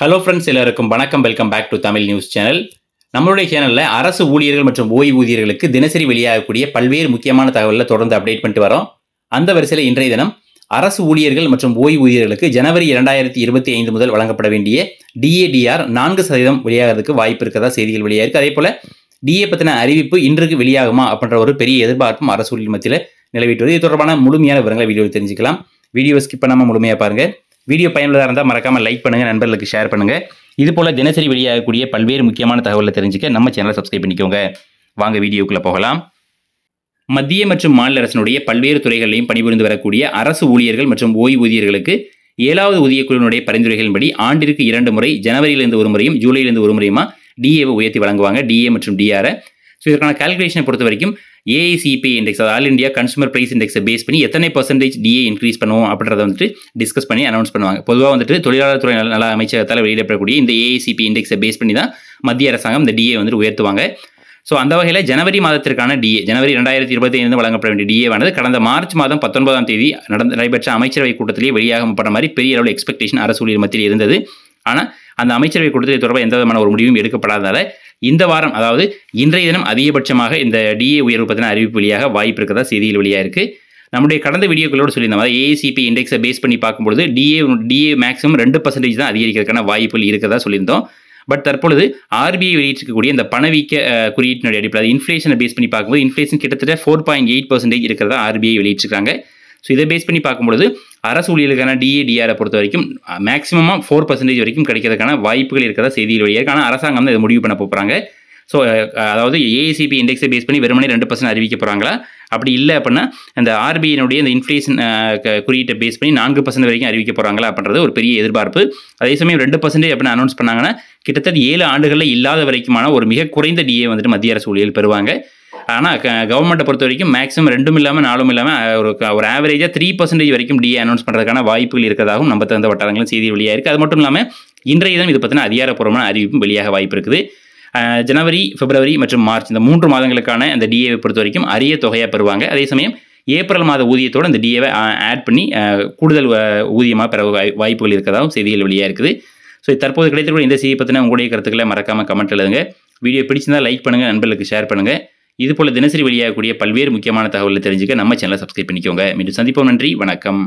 Hello friends, எல்லாருக்கும் வணக்கம். Welcome back to Tamil news channel. நம்மளுடைய சேனலில் அரசு ஊழியர்கள் மற்றும் ஓய்வூதியர்களுக்கு தினசரி வெளியாகக்கூடிய பல்வேறு முக்கியமான தகவல்களை தொடர்ந்து அப்டேட் பண்ணிட்டு வரோம். அந்த வரிசையில் இன்றைய தினம் அரசு ஊழியர்கள் மற்றும் ஓய்வூதியர்களுக்கு ஜனவரி 2025 முதல் வழங்கப்பட வேண்டிய DADR 4% வெளியாகிறதுக்கு வாய்ப்பு இருக்கிறதா செய்திகள் வெளியாயிருக்கு. அதே போல DA பற்றின அறிவிப்பு இன்றைக்கு வெளியாகுமா அப்படின்ற ஒரு பெரிய எதிர்பார்ப்பும் அரசு ஊழியர் மத்தியில் நிலவிட்டு வருது. இது தொடர்பான முழுமையான விவரங்களை வீடியோவில் தெரிஞ்சுக்கலாம். வீடியோ ஸ்கிப் பண்ணாமல் முழுமையாக பாருங்க. வீடியோ பயனுள்ளதாக இருந்தால் மறக்காமல் லைக் பண்ணுங்கள், நண்பர்களுக்கு ஷேர் பண்ணுங்கள். இது போல் தினசரி வெளியாகக்கூடிய பல்வேறு முக்கியமான தகவலை தெரிஞ்சுக்க நம்ம சேனலை சப்ஸ்கிரைப் பண்ணிக்கோங்க. வாங்க வீடியோக்குள்ளே போகலாம். மத்திய மற்றும் மாநில அரசினுடைய பல்வேறு துறைகளிலையும் பணிபுரிந்து வரக்கூடிய அரசு ஊழியர்கள் மற்றும் ஓய்வூதியர்களுக்கு 7வது ஊதியக்குழுவினுடைய பரிந்துரைகளின்படி ஆண்டிற்கு 2 முறை ஜனவரியிலிருந்து ஒரு முறையும் ஜூலையிலிருந்து ஒரு முறையுமா DAவை உயர்த்தி வழங்குவாங்க. DA மற்றும் DR. ஸோ இதற்கான கால்குலேஷனை பொறுத்த வரைக்கும் AICPI index, all India consumer price இண்டெக்ஸை பேஸ் பண்ணி எத்தனை % DA இன்க்ரீஸ் பண்ணுவோம் அப்படின்றத வந்துட்டு டிஸ்கஸ் பண்ணி அனௌன்ஸ் பண்ணுவாங்க. பொதுவாக வந்துட்டு தொழிலாளர் துறை நல அமைச்சகத்தால் வெளியிடப்படக்கூடிய இந்த AICPI இண்டெக்ஸை பேஸ் பண்ணி தான் மத்திய அரசாங்கம் இந்த DA வந்துட்டு உயர்த்துவாங்க. ஸோ அந்த வகையில் ஜனவரி மாதத்திற்கான DA, ஜனவரி 2025 வழங்கப்பட வேண்டிய DA வானது கடந்த மார்ச் மாதம் 19ஆம் தேதி நடைபெற்ற அமைச்சரவை கூட்டத்திலேயே வெளியாகப்பட்ட மாதிரி பெரிய அளவில் எக்ஸ்பெக்டேஷன் அரசு ஊழியர் மத்தியில் இருந்தது. ஆனால் அந்த அமைச்சரவை கூட்டத்தில் தொடர்பாக எந்த விதமான ஒரு முடிவும் எடுக்கப்படாததால் இந்த வாரம், அதாவது இன்றைய தினம் அதிகபட்சமாக இந்த DA உயர்வு பற்றின அறிவிப்பு வெளியாக வாய்ப்பு இருக்கிறதா செய்தியில் வெளியாக இருக்குது. நம்முடைய கடந்த வீடியோக்களோடு சொல்லியிருந்தோம், அதாவது AICPI இண்டெக்ஸை பேஸ் பண்ணி பார்க்கும்பொழுது DA மேக்ஸிமம் 2% தான் அதிகரிக்கிறதுக்கான வாய்ப்புகள் இருக்கிறதா சொல்லியிருந்தோம். பட் தற்பொழுது RBI வெளியிட்டிருக்கக்கூடிய இந்த பணவீக்க குறியீட்டினுடைய அடிப்படையில் இன்ஃப்ளேஷனை பேஸ் பண்ணி பார்க்கும்போது இன்ஃப்ளேஷன் கிட்டத்தட்ட 4.8% இருக்கிறதா RBI வெளியிட்டிருக்காங்க. ஸோ இதை பேஸ் பண்ணி பார்க்கும்பொழுது அரசு ஊழியர்களுக்கான DADR பொறுத்த வரைக்கும் மேக்ஸிமமாக 4% வரைக்கும் கிடைக்கிறதுக்கான வாய்ப்புகள் இருக்கிறதா செய்தியில் வெளியாக இருக்கு. ஆனால் அரசாங்கம் தான் இதை முடிவு பண்ண போகிறாங்க. ஸோ அதாவது AICPI இண்டெக்ஸை பேஸ் பண்ணி வெறுமனே 2% அறிவிக்க போகிறாங்களா, அப்படி இல்லை அப்படின்னா அந்த RBIனுடைய இந்த இன்ஃப்ளேஷன் குறியீட்டை பேஸ் பண்ணி 4% வரைக்கும் அறிவிக்க போகிறாங்களா அப்படின்றது ஒரு பெரிய எதிர்பார்ப்பு. அதே சமயம் 2% அப்படின்னு அனௌன்ஸ் பண்ணாங்கன்னா கிட்டத்தட்ட 7 ஆண்டுகளில் இல்லாத வரைக்குமான ஒரு மிக குறைந்த DA வந்துட்டு மத்திய அரசு ஊழியர்கள் பெறுவாங்க. ஆனால் கவர்மெண்ட்டை பொறுத்த வரைக்கும் மேக்ஸிமம் 2 இல்லாமல் 4 இல்லாமல் ஒரு ஆவரேஜாக 3% வரைக்கும் DA அனௌன்ஸ் பண்ணுறதுக்கான வாய்ப்புகள் இருக்கிறதாகவும் நம்ம தகுந்த வட்டாரங்களும் செய்தி வெளியாக இருக்குது. அது மட்டும் இல்லாமல் இன்றைய தினம் இது பற்றின அதிகாரப்பூர்வமான அறிவிப்பும் வெளியாக வாய்ப்பு இருக்குது. ஜனவரி, பிப்ரவரி மற்றும் மார்ச் இந்த 3 மாதங்களுக்கான அந்த DAவை பொறுத்த வரைக்கும் அரிய தொகையாக பெறுவாங்க. அதே சமயம் ஏப்ரல் மாத ஊதியத்தோடு அந்த DAவை ஆட் பண்ணி கூடுதல் ஊதியமாக பெற வாய்ப்புகள் இருக்கிறதாகவும் செய்திகள் வெளியாக இருக்குது. ஸோ தற்போது கிடைத்திருக்கிற இந்த செய்தி பற்றின உங்களுடைய கருத்துக்களை மறக்காமல் கமெண்ட் எழுதுங்க. வீடியோ பிடிச்சிருந்தால் லைக் பண்ணுங்கள், நண்பர்களுக்கு ஷேர் பண்ணுங்கள். இதுபோல் தினசரி வெளியாகக்கூடிய பல்வேறு முக்கியமான தகவல்களை தெரிஞ்சுக்க நம்ம சேனலை சப்ஸ்கிரைப் பண்ணிக்கோங்க. மீண்டும் சந்திப்போம். நன்றி, வணக்கம்.